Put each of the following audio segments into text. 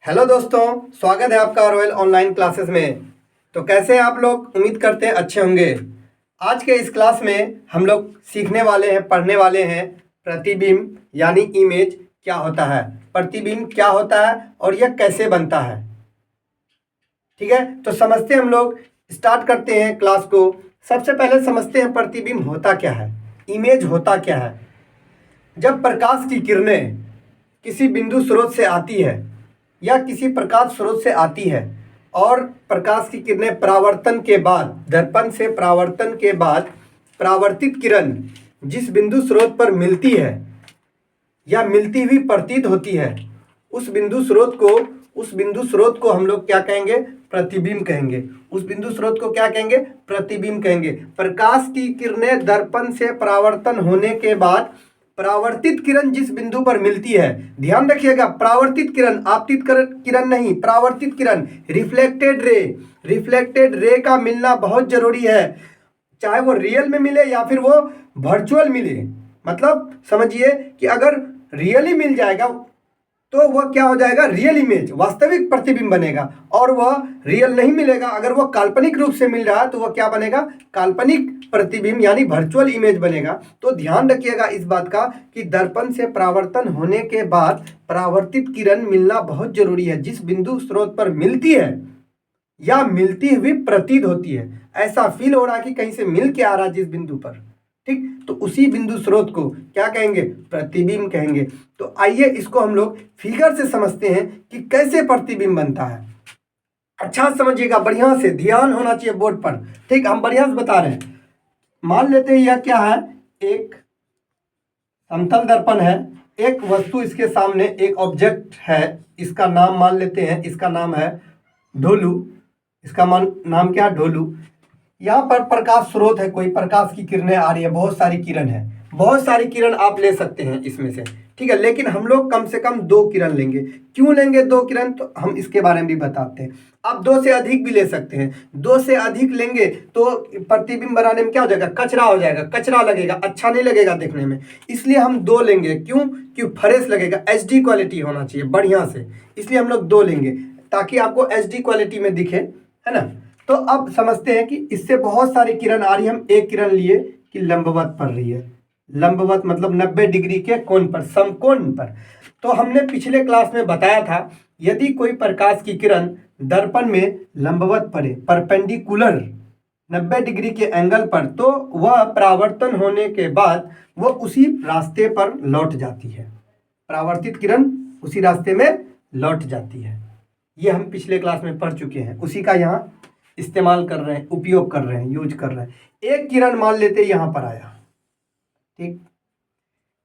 Hello दोस्तों, स्वागत है आपका रॉयल ऑनलाइन क्लासेस में। तो कैसे हैं आप लोग? उम्मीद करते हैं अच्छे होंगे। आज के इस क्लास में हम लोग सीखने वाले हैं, पढ़ने वाले हैं प्रतिबिंब यानी इमेज क्या होता है, प्रतिबिंब क्या होता है और यह कैसे बनता है। ठीक है, तो समझते हैं, हम लोग स्टार्ट करते हैं क्लास को। सबसे पहले समझते हैं प्रतिबिंब होता क्या है, इमेज होता क्या है। जब प्रकाश की किरणें किसी बिंदु स्रोत से आती है या किसी प्रकाश स्रोत से आती है और प्रकाश की किरणें परावर्तन के बाद, दर्पण से परावर्तन के बाद परावर्तित किरण जिस बिंदु स्रोत पर मिलती है या मिलती हुई प्रतीत होती है, उस बिंदु स्रोत को हम लोग क्या कहेंगे? प्रतिबिंब कहेंगे। उस बिंदु स्रोत को क्या कहेंगे? प्रतिबिंब कहेंगे। प्रकाश की किरणें दर्पण से परावर्तन होने के बाद परावर्तित किरण जिस बिंदु पर मिलती है, ध्यान रखिएगा, परावर्तित किरण, आपतित किरण नहीं, परावर्तित किरण, रिफ्लेक्टेड रे का मिलना बहुत जरूरी है, चाहे वो रियल में मिले या फिर वो वर्चुअल मिले। मतलब समझिए कि अगर रियली मिल जाएगा तो वह क्या हो जाएगा? रियल इमेज, वास्तविक प्रतिबिंब बनेगा। और वह रियल नहीं मिलेगा, अगर वह काल्पनिक रूप से मिल रहा है तो वह क्या बनेगा? काल्पनिक प्रतिबिंब यानी वर्चुअल इमेज बनेगा। तो ध्यान रखिएगा इस बात का कि दर्पण से परावर्तन होने के बाद परावर्तित किरण मिलना बहुत जरूरी है। जिस बिंदु स्रोत पर मिलती है या मिलती हुई प्रतीत होती है, ऐसा फील हो रहा है कि कहीं से मिल के आ रहा है जिस बिंदु पर, ठीक, तो उसी बिंदु स्रोत को क्या कहेंगे? प्रतिबिंब कहेंगे। तो आइए इसको हम लोग फिगर से समझते हैं कि कैसे प्रतिबिंब बनता है। अच्छा समझिएगा, बढ़िया से ध्यान होना चाहिए बोर्ड पर, ठीक, हम बढ़िया से बता रहे हैं। मान लेते हैं यह क्या है? एक समतल दर्पण है, एक वस्तु इसके सामने, एक ऑब्जेक्ट है, इसका नाम मान लेते हैं, इसका नाम है ढोलू। इसका नाम क्या है? ढोलू। यहाँ पर प्रकाश स्रोत है, कोई प्रकाश की किरणें आ रही है, बहुत सारी किरण है, बहुत सारी किरण आप ले सकते हैं इसमें से, ठीक है, लेकिन हम लोग कम से कम 2 किरण लेंगे। क्यों लेंगे 2 किरण? तो हम इसके बारे में भी बताते हैं। आप 2 से अधिक भी ले सकते हैं। 2 से अधिक लेंगे तो प्रतिबिंब बनाने में क्या हो जाएगा? कचरा हो जाएगा, कचरा लगेगा, अच्छा नहीं लगेगा देखने में, इसलिए हम 2 लेंगे। क्यों? क्यों? फ्रेश लगेगा, HD क्वालिटी होना चाहिए बढ़िया से, इसलिए हम लोग 2 लेंगे ताकि आपको HD क्वालिटी में दिखे, है ना। तो अब समझते हैं कि इससे बहुत सारी किरण आ रही है, हम एक किरण लिए कि लंबवत पड़ रही है। लंबवत मतलब 90 डिग्री के कोण पर, समकोण पर। तो हमने पिछले क्लास में बताया था, यदि कोई प्रकाश की किरण दर्पण में लंबवत पड़े, परपेंडिकुलर 90 डिग्री के एंगल पर, तो वह परावर्तन होने के बाद वह उसी रास्ते पर लौट जाती है। परावर्तित किरण उसी रास्ते में लौट जाती है। ये हम पिछले क्लास में पढ़ चुके हैं, उसी का यहाँ इस्तेमाल कर रहे हैं, उपयोग कर रहे हैं, यूज कर रहे हैं। एक किरण मान लेते यहाँ पर आया, ठीक,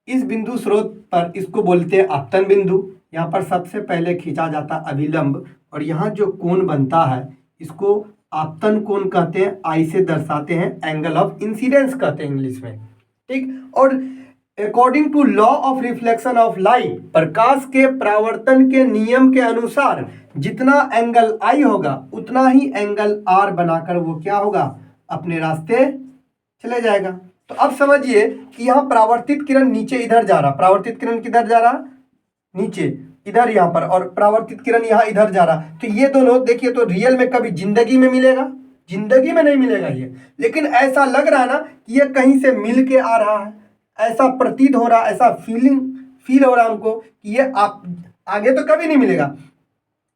इस बिंदु स्रोत पर, इसको बोलते हैं आपतन बिंदु। यहाँ पर सबसे पहले खींचा जाता अभिलंब, और यहाँ जो कोण बनता है इसको आपतन कोण कहते हैं, आई से दर्शाते हैं, एंगल ऑफ इंसिडेंस कहते हैं इंग्लिश में, ठीक। और according to law of reflection of light, प्रकाश के परावर्तन के नियम के अनुसार जितना एंगल आई होगा उतना ही एंगल आर बनाकर वो क्या होगा? अपने रास्ते चले जाएगा। तो अब समझिए कि यहाँ परावर्तित किरण नीचे इधर जा रहा, परावर्तित किरण किधर जा रहा? नीचे, इधर यहाँ पर, और परावर्तित किरण यहाँ इधर जा रहा। तो ये दोनों देखिए, तो रियल में कभी जिंदगी में मिलेगा? जिंदगी में नहीं मिलेगा ये, लेकिन ऐसा लग रहा है ना कि ये कहीं से मिल के आ रहा है, ऐसा प्रतीत हो रहा, ऐसा फील हो रहा हमको कि ये आप आगे तो कभी नहीं मिलेगा,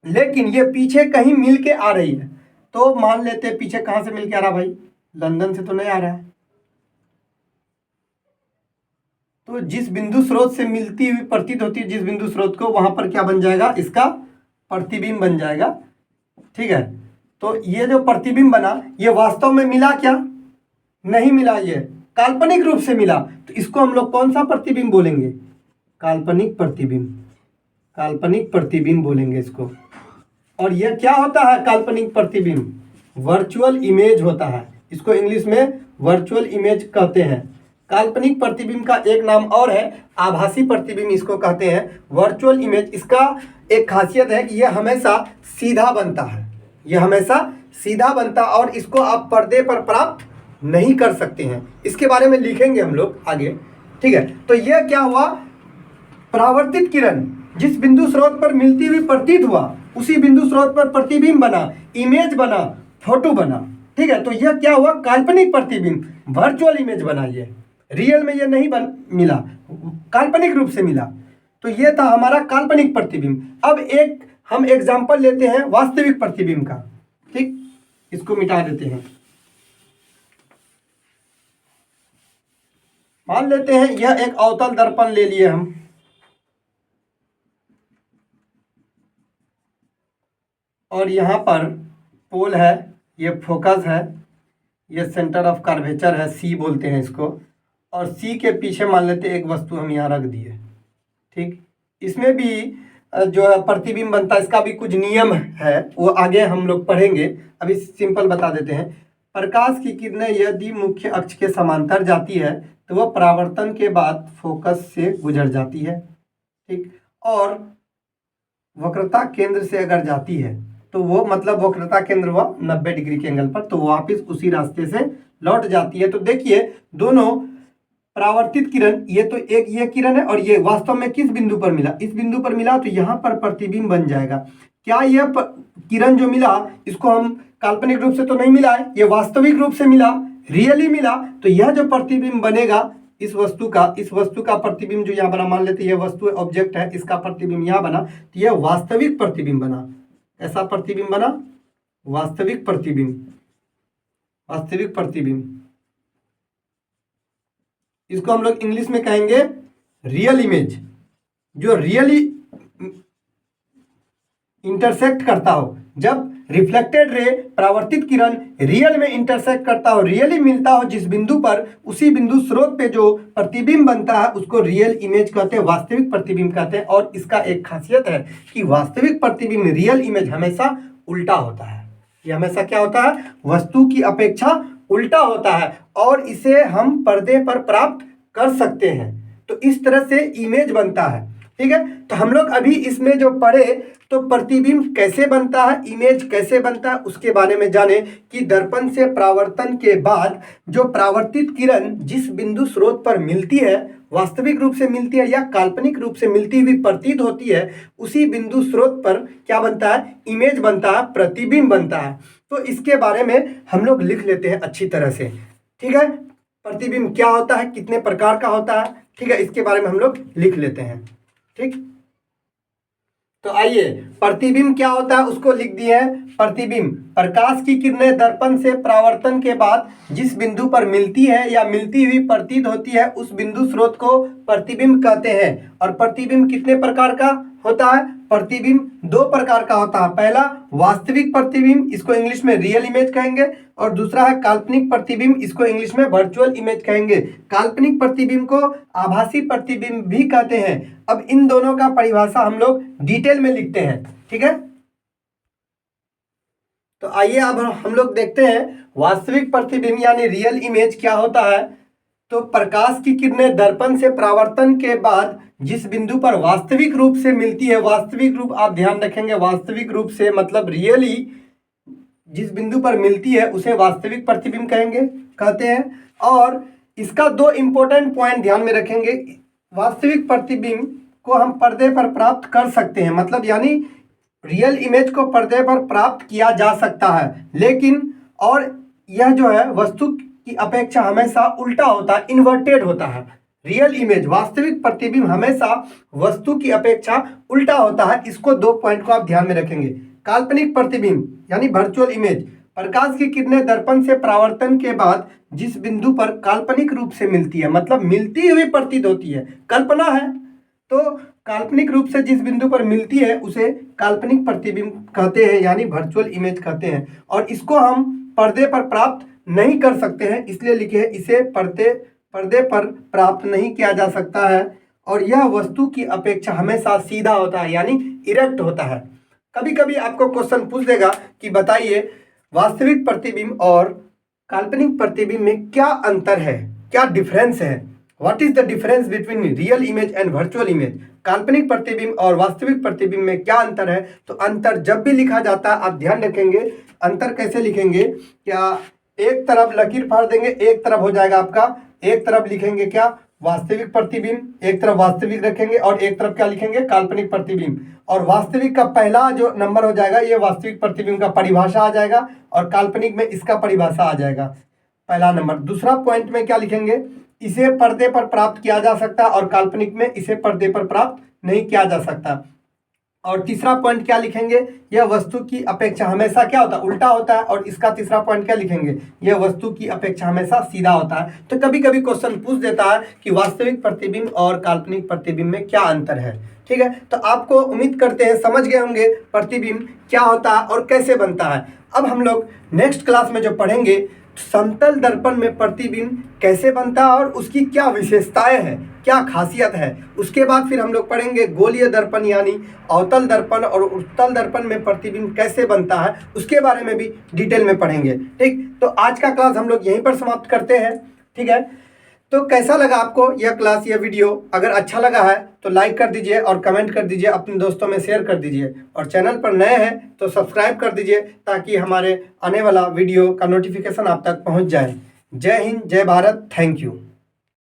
लेकिन ये पीछे कहीं मिल के आ रही है। तो मान लेते हैं पीछे कहां से मिल के आ रहा भाई? लंदन से तो नहीं आ रहा है। तो जिस बिंदु स्रोत से मिलती हुई प्रतीत होती है, जिस बिंदु स्रोत को, वहां पर क्या बन जाएगा? इसका प्रतिबिंब बन जाएगा, ठीक है। तो ये जो प्रतिबिंब बना, ये वास्तव में मिला क्या? नहीं मिला, ये काल्पनिक रूप से मिला। तो इसको हम लोग कौन सा प्रतिबिंब बोलेंगे? काल्पनिक प्रतिबिंब, काल्पनिक प्रतिबिंब बोलेंगे इसको। और यह क्या होता है काल्पनिक प्रतिबिंब? वर्चुअल इमेज होता है, इसको इंग्लिश में वर्चुअल इमेज कहते हैं। काल्पनिक प्रतिबिंब का एक नाम और है आभासी प्रतिबिंब, इसको कहते हैं वर्चुअल इमेज। इसका एक खासियत है कि यह हमेशा सीधा बनता है, यह हमेशा सीधा बनता, और इसको आप पर्दे पर प्राप्त नहीं कर सकते हैं। इसके बारे में लिखेंगे हम लोग आगे, ठीक है। तो यह क्या हुआ? परावर्तित किरण जिस बिंदु स्रोत पर मिलती हुई प्रतीत हुआ उसी बिंदु स्रोत पर प्रतिबिंब बना, इमेज बना, फोटो बना। ठीक है, तो यह क्या हुआ, काल्पनिक प्रतिबिंब, वर्चुअल इमेज बना। ये रियल में ये नहीं मिला, काल्पनिक रूप से मिला। तो ये था हमारा काल्पनिक प्रतिबिंब। अब एक हम एग्जाम्पल लेते हैं वास्तविक प्रतिबिंब का। ठीक, इसको मिटा देते हैं। मान लेते हैं यह एक अवतल दर्पण ले लिए हम, और यहाँ पर पोल है, ये फोकस है, ये सेंटर ऑफ कर्वेचर है, सी बोलते हैं इसको, और सी के पीछे मान लेते हैं एक वस्तु हम यहाँ रख दिए। ठीक, इसमें भी जो प्रतिबिंब बनता है इसका भी कुछ नियम है, वो आगे हम लोग पढ़ेंगे, अभी सिंपल बता देते हैं। प्रकाश की किरणें यदि मुख्य अक्ष के समांतर जाती है तो वह परावर्तन के बाद फोकस से गुजर जाती है। ठीक, और वक्रता केंद्र से अगर जाती है तो वो मतलब वक्रता केंद्र हुआ 90 डिग्री के एंगल पर, तो वापस उसी रास्ते से लौट जाती है। तो देखिए दोनों परावर्तित किरण, ये तो एक ये किरण है और ये वास्तव में किस बिंदु पर मिला, इस बिंदु पर मिला, तो यहाँ पर प्रतिबिंब बन जाएगा। क्या यह किरण जो मिला इसको हम काल्पनिक रूप से तो नहीं मिला है, ये वास्तविक रूप से मिला, रियली मिला। तो यह जो प्रतिबिंब बनेगा इस वस्तु का प्रतिबिंब जो यहाँ बना, मान लेते यह वस्तु ऑब्जेक्ट है, इसका प्रतिबिंब यहाँ बना, तो यह वास्तविक प्रतिबिंब बना। ऐसा प्रतिबिंब बना, वास्तविक प्रतिबिंब, वास्तविक प्रतिबिंब। इसको हम लोग इंग्लिश में कहेंगे रियल इमेज। जो रियली इंटरसेक्ट करता हो, जब रिफ्लेक्टेड रे, परावर्तित किरण रियल में इंटरसेक्ट करता हो, रियली मिलता हो जिस बिंदु पर, उसी बिंदु स्रोत पे जो प्रतिबिंब बनता है उसको रियल इमेज कहते हैं, वास्तविक प्रतिबिंब कहते हैं। और इसका एक खासियत है कि वास्तविक प्रतिबिंब, रियल इमेज हमेशा उल्टा होता है। ये हमेशा क्या होता है, वस्तु की अपेक्षा उल्टा होता है, और इसे हम पर्दे पर प्राप्त कर सकते हैं। तो इस तरह से इमेज बनता है। ठीक है, तो हम लोग अभी इसमें जो पढ़े तो प्रतिबिंब कैसे बनता है, इमेज कैसे बनता है, उसके बारे में जाने कि दर्पण से परावर्तन के बाद जो परावर्तित किरण जिस बिंदु स्रोत पर मिलती है, वास्तविक रूप से मिलती है या काल्पनिक रूप से मिलती हुई प्रतीत होती है, उसी बिंदु स्रोत पर क्या बनता है, इमेज बनता है, प्रतिबिंब बनता है। तो इसके बारे में हम लोग लिख लेते हैं अच्छी तरह से। ठीक है, प्रतिबिंब क्या होता है, कितने प्रकार का होता है, ठीक है, इसके बारे में हम लोग लिख लेते हैं। ठीक, तो आइए प्रतिबिंब क्या होता है उसको लिख दिए हैं। प्रतिबिंब, प्रकाश की किरणें दर्पण से परावर्तन के बाद जिस बिंदु पर मिलती है या मिलती हुई प्रतीत होती है उस बिंदु स्रोत को प्रतिबिंब कहते हैं। और प्रतिबिंब कितने प्रकार का होता है, प्रतिबिंब दो प्रकार का होता है। पहला वास्तविक प्रतिबिंब, इसको इंग्लिश में रियल इमेज कहेंगे, और दूसरा है काल्पनिक प्रतिबिंब, इसको इंग्लिश में वर्चुअल इमेज कहेंगे। काल्पनिक प्रतिबिंब को आभासी प्रतिबिंब भी कहते हैं। अब इन दोनों का परिभाषा हम लोग डिटेल में लिखते हैं। ठीक है, तो आइए अब हम लोग देखते हैं वास्तविक प्रतिबिंब यानी रियल इमेज क्या होता है। तो प्रकाश की किरणें दर्पण से परावर्तन के बाद जिस बिंदु पर वास्तविक रूप से मिलती है, वास्तविक रूप आप ध्यान रखेंगे, वास्तविक रूप से मतलब रियली जिस बिंदु पर मिलती है उसे वास्तविक प्रतिबिंब कहते हैं। और इसका दो इंपॉर्टेंट पॉइंट ध्यान में रखेंगे। वास्तविक प्रतिबिंब को हम पर्दे पर प्राप्त कर सकते हैं, मतलब यानी रियल इमेज को पर्दे पर प्राप्त किया जा सकता है, लेकिन और यह जो है वस्तु की अपेक्षा हमेशा उल्टा होता है, इन्वर्टेड होता है। रियल इमेज, वास्तविक प्रतिबिंब हमेशा वस्तु की अपेक्षा उल्टा होता है। इसको दो पॉइंट को आप ध्यान में रखेंगे। काल्पनिक प्रतिबिंब यानी वर्चुअल इमेज, प्रकाश की किरणें दर्पण से परावर्तन के बाद जिस बिंदु पर काल्पनिक रूप से मिलती है, मतलब मिलती हुई प्रतीत होती है, कल्पना है, तो काल्पनिक रूप से जिस बिंदु पर मिलती है उसे काल्पनिक प्रतिबिंब कहते हैं यानी वर्चुअल इमेज कहते हैं। और इसको हम पर्दे पर प्राप्त नहीं कर सकते हैं, इसलिए लिखे हैं इसे पर्दे पर प्राप्त नहीं किया जा सकता है। और यह वस्तु की अपेक्षा हमेशा सीधा होता है यानी इरेक्ट होता है। कभी कभी आपको क्वेश्चन पूछ देगा कि बताइए वास्तविक प्रतिबिंब और काल्पनिक प्रतिबिंब में क्या अंतर है, क्या डिफरेंस है, what is the difference between real image and virtual image. काल्पनिक प्रतिबिंब और वास्तविक प्रतिबिंब में क्या अंतर है। तो अंतर जब भी लिखा जाता है आप ध्यान रखेंगे, अंतर कैसे लिखेंगे, क्या एक तरफ लकीर फाड़ देंगे, एक तरफ हो जाएगा आपका, एक तरफ लिखेंगे क्या वास्तविक प्रतिबिंब, एक तरफ वास्तविक रखेंगे और एक तरफ क्या लिखेंगे, काल्पनिक प्रतिबिंब। और वास्तविक का पहला जो नंबर हो जाएगा ये वास्तविक प्रतिबिंब का परिभाषा आ जाएगा और काल्पनिक में इसका परिभाषा आ जाएगा, पहला नंबर। दूसरा पॉइंट में क्या लिखेंगे, इसे पर्दे पर प्राप्त किया जा सकता है और काल्पनिक में इसे पर्दे पर प्राप्त नहीं किया जा सकता। और तीसरा पॉइंट क्या लिखेंगे, यह वस्तु की अपेक्षा हमेशा क्या होता है, उल्टा होता है। और इसका तीसरा पॉइंट क्या लिखेंगे, यह वस्तु की अपेक्षा हमेशा सीधा होता है। तो कभी कभी क्वेश्चन पूछ देता है कि वास्तविक प्रतिबिंब और काल्पनिक प्रतिबिंब में क्या अंतर है। ठीक है, तो आपको उम्मीद करते हैं समझ गए होंगे प्रतिबिंब क्या होता है और कैसे बनता है। अब हम लोग नेक्स्ट क्लास में जो पढ़ेंगे समतल दर्पण में प्रतिबिंब कैसे बनता है और उसकी क्या विशेषताएं हैं, क्या खासियत है। उसके बाद फिर हम लोग पढ़ेंगे गोलीय दर्पण यानी अवतल दर्पण और उत्तल दर्पण में प्रतिबिंब कैसे बनता है, उसके बारे में भी डिटेल में पढ़ेंगे। ठीक, तो आज का क्लास हम लोग यहीं पर समाप्त करते हैं। ठीक है, तो कैसा लगा आपको यह क्लास, यह वीडियो? अगर अच्छा लगा है तो लाइक कर दीजिए और कमेंट कर दीजिए, अपने दोस्तों में शेयर कर दीजिए। और चैनल पर नए हैं तो सब्सक्राइब कर दीजिए ताकि हमारे आने वाला वीडियो का नोटिफिकेशन आप तक पहुंच जाए। जय हिंद, जय भारत, थैंक यू।